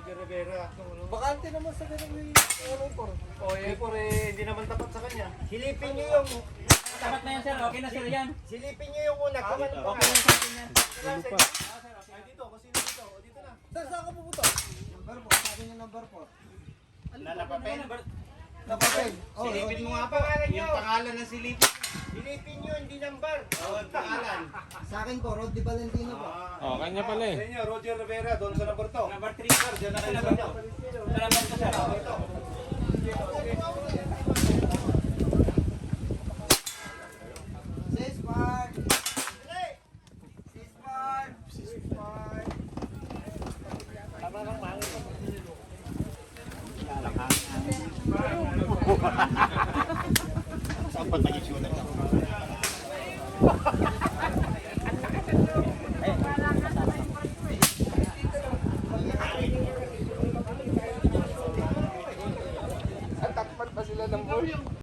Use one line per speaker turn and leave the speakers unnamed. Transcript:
Roger Rivera.
Bakante naman sa ganun yung por.
O, por hindi naman tapat sa kanya.
Silipin niyo yung...
Tapat na yan sir, okay na sir yan.
Silipin niyo yung una.
Okay na sa akin yan.
Ay, dito, kung sino dito. O, dito na.
Saan ka pupunta? Number 4. Sa akin yung number 4.
Nalapapel.
Napapel.
Silipin mo nga pa. Yung pangalan ng silipin.
Silipin niyo, hindi number.
Pangalan.
Sa akin po, Rod Di Valentino po.
Oh, kanya pala eh.
Sa inyo, Roger Rivera, doon sa number 2.
Number 3 sir, dyan na kayo sa inyo. Sa number 2 sir.
Sismart! Sismart!
Saan pa tayo sulat?
Takpan pa sila ng boy.